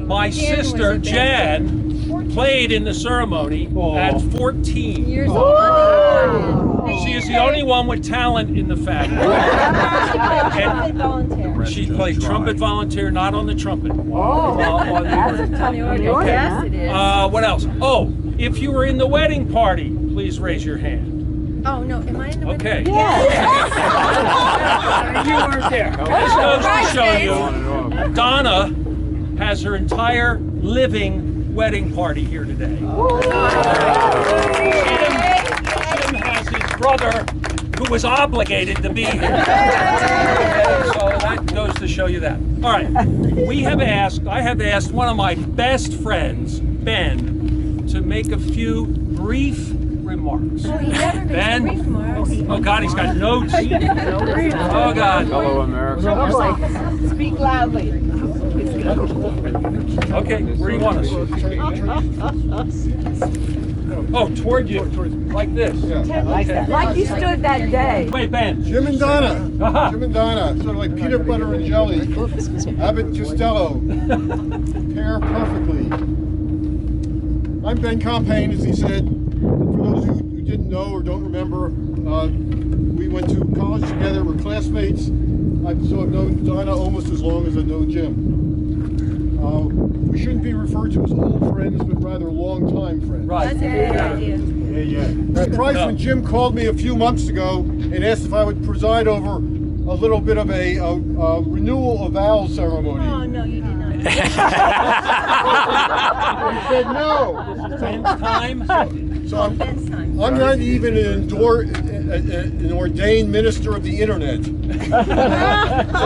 My sister, Jan, played in the ceremony at 14. Years old. She is the only one with talent in the family. Trumpet volunteer. She played trumpet volunteer, not on the trumpet. On the organ. On the organ. Okay. Yes, it is. What else? Oh, if you were in the wedding party, please raise your hand. Oh, no, am I in the Okay. You weren't there. This goes to show you, Donna has her entire living wedding party here today. Jim has his brother who was obligated to be here. So that goes to show you that. All right, I have asked one of my best friends, Ben, to make a few brief remarks. Oh, he never makes Ben? brief remarks. Oh God, he's got notes. Oh God. Hello, America. Speak loudly. Okay, where do you want us? Oh, toward you, like this. Like you stood that day. Wait, Ben. Jim and Donna. Uh-huh. Jim and Donna, sort of like peanut butter and jelly. Abbott Costello. Pair perfectly. I'm Ben Compain, as he said. For those who didn't know or don't remember, we went to college together. We're classmates. I've known Donna almost as long as I've known Jim. We shouldn't be referred to as old friends, but rather long-time friends. Right. That's a good idea. Yeah. Surprised when Jim called me a few months ago and asked if I would preside over a little bit of a renewal of vows ceremony. Oh, no, you did not. I said no. Ben's time. So I'm Ben's time. not even an ordained minister of the internet. So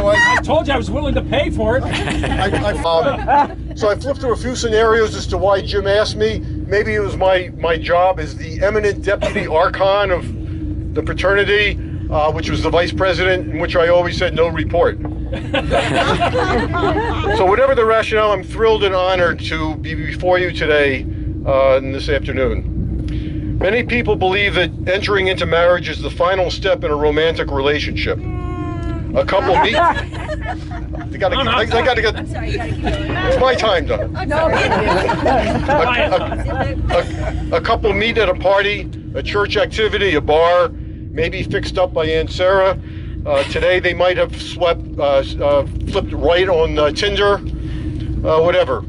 I told you I was willing to pay for it. So I flipped through a few scenarios as to why Jim asked me. Maybe it was my job as the eminent deputy archon of the fraternity, which was the vice president, in which I always said no report. So whatever the rationale, I'm thrilled and honored to be before you today this afternoon. Many people believe that entering into marriage is the final step in a romantic relationship. A couple meet. I gotta get. I'm sorry, you gotta keep going. It's my time, Don. A couple meet at a party, a church activity, a bar, maybe fixed up by Aunt Sarah. Today they might have flipped right on Tinder, whatever.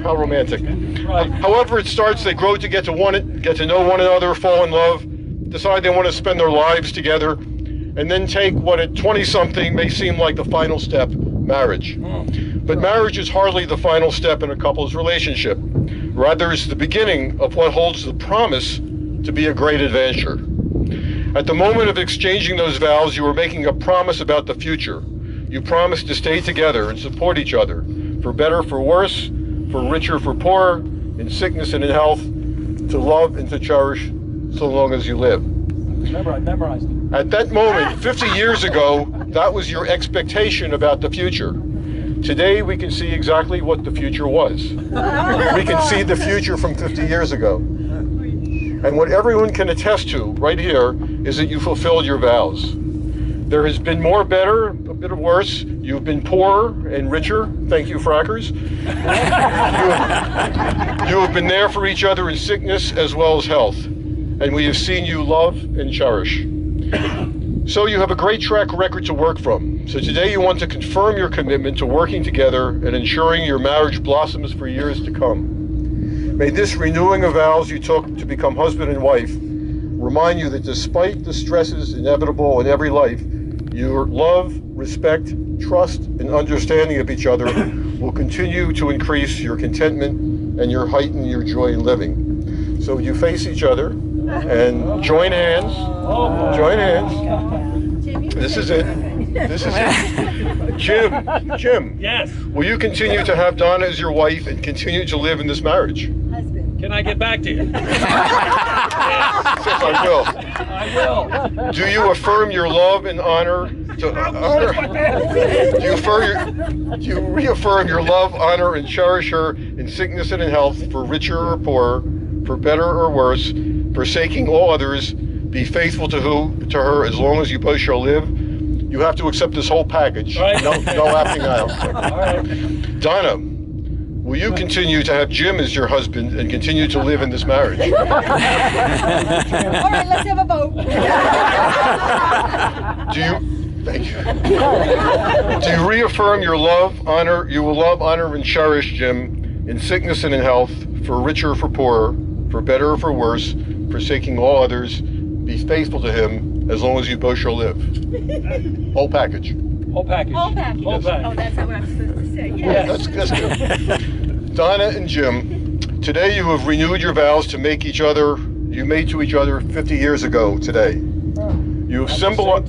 How romantic. Right. However it starts, they grow to get to know one another, fall in love, decide they want to spend their lives together, and then take what at 20-something may seem like the final step, marriage. But marriage is hardly the final step in a couple's relationship. Rather, it's the beginning of what holds the promise to be a great adventure. At the moment of exchanging those vows, you are making a promise about the future. You promise to stay together and support each other, for better, for worse, for richer, for poorer, in sickness and in health, to love and to cherish so long as you live. Remember, I memorized it. At that moment, 50 years ago, that was your expectation about the future. Today, we can see exactly what the future was. We can see the future from 50 years ago. And what everyone can attest to right here is that you fulfilled your vows. There has been more better, a bit of worse. You've been poorer and richer. Thank you, frackers. You have been there for each other in sickness as well as health. And we have seen you love and cherish. So you have a great track record to work from. So today you want to confirm your commitment to working together and ensuring your marriage blossoms for years to come. May this renewing of vows you took to become husband and wife remind you that despite the stresses inevitable in every life, your love, respect, trust, and understanding of each other will continue to increase your contentment and heighten your joy in living. So you face each other and join hands. Join hands. This is it. This is it. Jim. Yes. Will you continue to have Donna as your wife and continue to live in this marriage? Can I get back to you? Yes, I will. I will. Do you affirm your love and honor to do you reaffirm your love, honor, and cherish her in sickness and in health, for richer or poorer, for better or worse, forsaking all others, be faithful to her as long as you both shall live? You have to accept this whole package. Right. No acting out. All right. Donna, will you continue to have Jim as your husband and continue to live in this marriage? All right, let's have a vote. Do you, thank you. Do you reaffirm you will love, honor, and cherish Jim in sickness and in health, for richer or for poorer, for better or for worse, forsaking all others, be faithful to him as long as you both shall live? Whole package. Whole package. Whole package. Whole package. Oh, that's not what I'm supposed to say. Yes. That's good. Donna and Jim, today you have renewed your vows to make you made to each other 50 years ago today. You have symbolized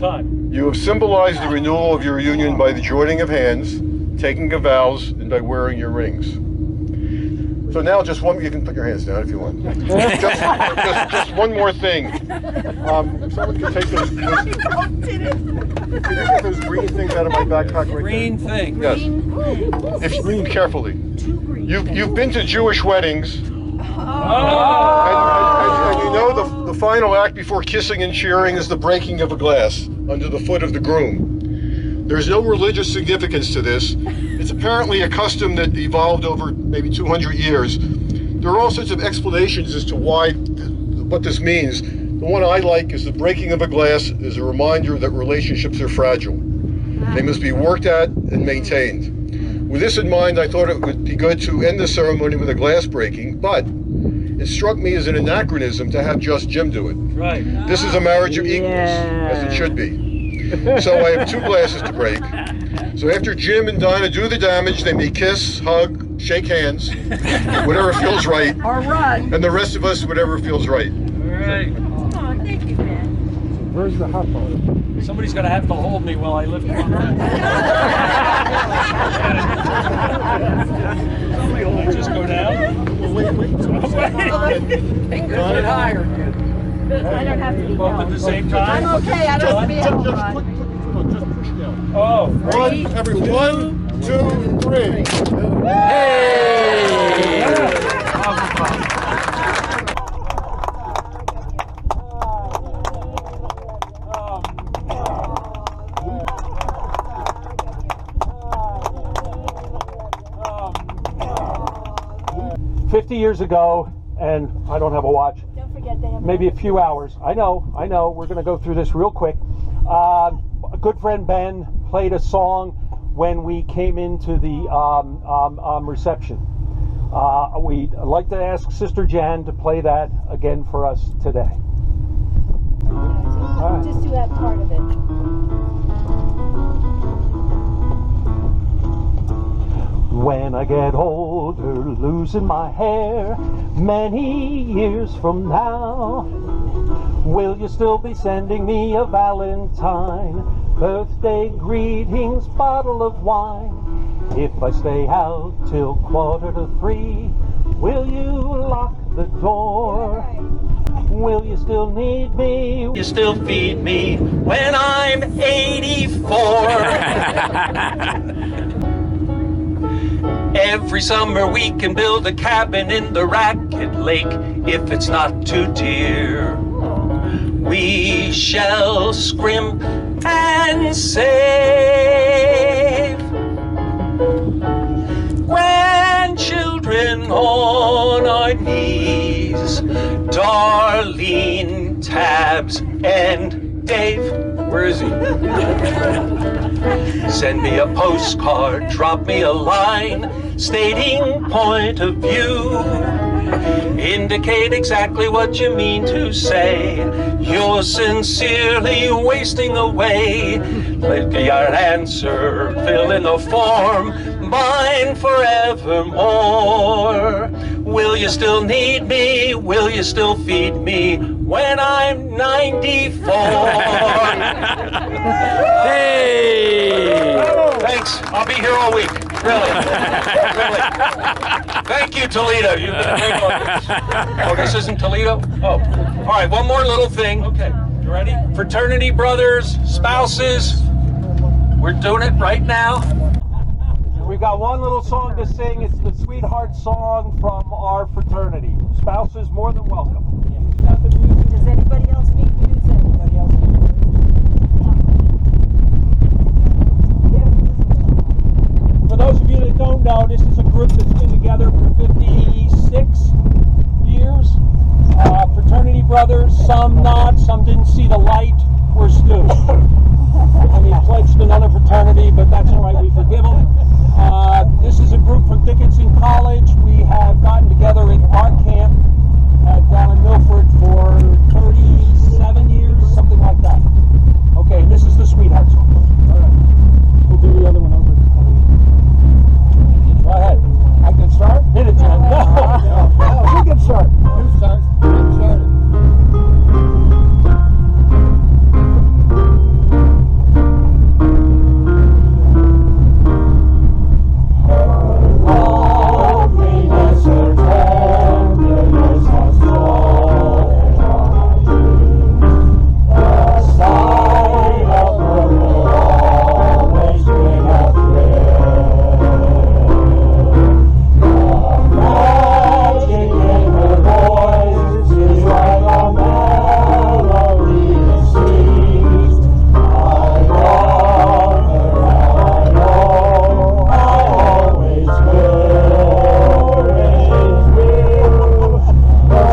the renewal of your union by the joining of hands, taking of vows, and by wearing your rings. So now you can put your hands down if you want. just one more thing. If someone could take those green things out of my backpack right Green thing. Yes. If you read carefully. You've been to Jewish weddings. And you know the final act before kissing and cheering is the breaking of a glass under the foot of the groom. There's no religious significance to this. It's apparently a custom that evolved over maybe 200 years. There are all sorts of explanations as to what this means. The one I like is the breaking of a glass is a reminder that relationships are fragile. They must be worked at and maintained. With this in mind, I thought it would be good to end the ceremony with a glass breaking, but it struck me as an anachronism to have just Jim do it. Right. This is a marriage of equals, as it should be. So I have 2 glasses to break. So after Jim and Donna do the damage, they may kiss, hug, shake hands, whatever feels right. Or run. And the rest of us, whatever feels right. All right. Oh, thank you, man. Where's the hot dog? Somebody's going to have to hold me while I lift one. Somebody will just go down. Wait. Fingers get higher. I don't have to be Both at held. the same time. I'm okay, I don't have to be held. Just push down. Oh. 1, 2, 3. Hey! 50 years ago, and I don't have a watch. Don't forget they have Maybe a few hours. I know. We're going to go through this real quick. A good friend Ben played a song when we came into the reception. We'd like to ask Sister Jan to play that again for us today. Just do that part of it. When I get older, losing my hair, many years from now, will you still be sending me a Valentine, birthday greetings, bottle of wine? If I stay out till 2:45, will you lock the door? Will you still need me? Will you still feed me when I'm 84? Every summer we can build a cabin in the Racquette Lake if it's not too dear. We shall scrimp and save. Grandchildren on our knees, Darlene, Tabs, and Dave. Where is he? Send me a postcard, drop me a line, stating point of view. Indicate exactly what you mean to say. You're sincerely wasting away. Let your answer fill in the form, mine forevermore. Will you still need me? Will you still feed me when I'm 94? Hey! Thanks. I'll be here all week. Really. Really. Thank you, Toledo. You've been great on this. Oh, this isn't Toledo? Oh. All right, one more little thing. Okay. You ready? Fraternity brothers, spouses. We're doing it right now. We've got one little song to sing. It's the Sweetheart song from our fraternity. Spouses, more than welcome. Does anybody else need music? Anybody else? For those of you that don't know, this is a group that's been together some not, some didn't see the light. We're Stu. And he pledged another fraternity, but that's all right, we forgive him. This is a group from Dickinson College. We have gotten together at art camp down in Milford for 37 years, something like that. Okay, this is the Sweetheart song. All right. We'll do the other one over. Go ahead. I can start? Hit it, Jen. No, you can start. You start. Get started. Loveliness, her tenderness has stolen my dreams. The sight of her will always bring a thrill. The magic in her voice is like a melody that sings. I love her, I know I always will. The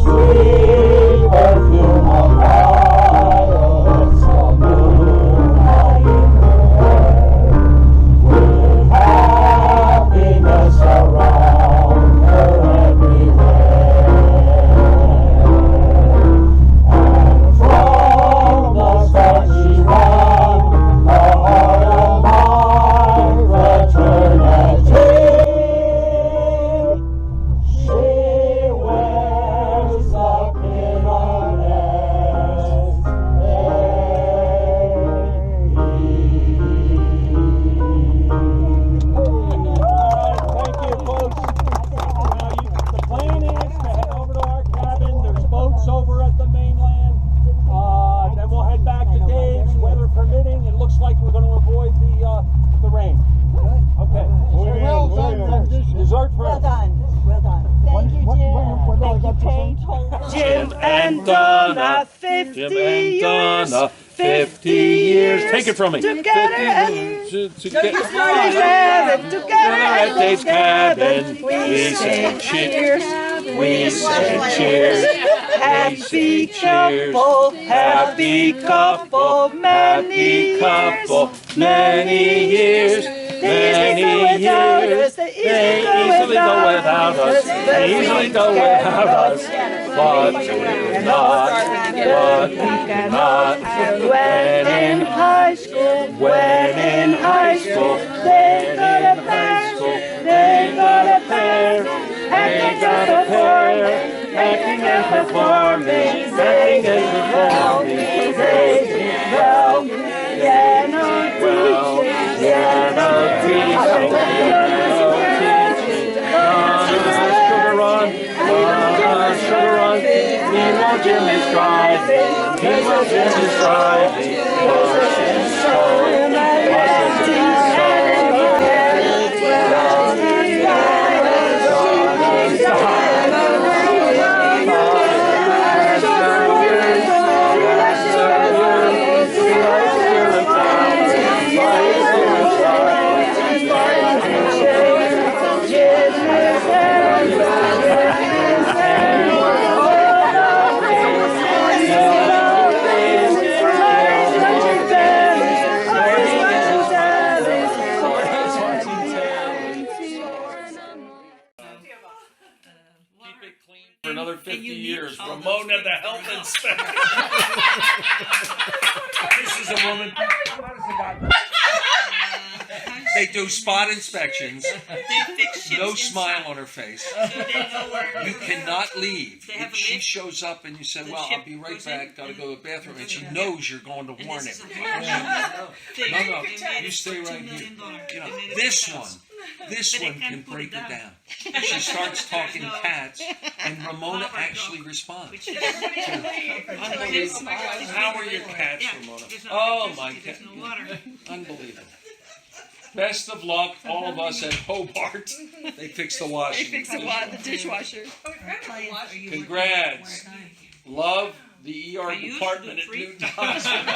sweet perfume of violets, the moonlight in her hair, with happiness around her everywhere. And from the start she won the heart of my fraternity. She wears the pin on Thank you, folks. The plan is to head over to our cabin. There's boats over at the mainland. Then we'll head back to Dave's, weather permitting. It looks like we're going to avoid the rain. Okay. Well done. Dessert Well first. done, well done. Thank you, Jim. Thank you, Paige. Jim and Donna, 50 years, 50 years. Take it from me. Together at Dave's cabin, we say cheers. We say cheers. Happy couple, happy couple, many years, many years. They easily go without us. They easily go without us. But we're not. When in high school, they got a pair, they got a pair, and they got a pair. Acting and performing, they did well, piano sugar run, meanwhile Jim is for another 50 years. Ramona, the health inspector. This is a woman. They do spot inspections. No smile on her face. You cannot leave. If she shows up and you say, well, I'll be right back, gotta go to the bathroom, and she knows you're going to warn him. No, you stay right here. You know, this one can break her down. She starts talking cats, and Ramona actually responds. Unbelievable. How are your cats, Ramona? Oh, my cat. Unbelievable. Best of luck, all of us at Hobart. They fixed the washing. The dishwasher. Congrats. Love the ER department at Newton Hospital.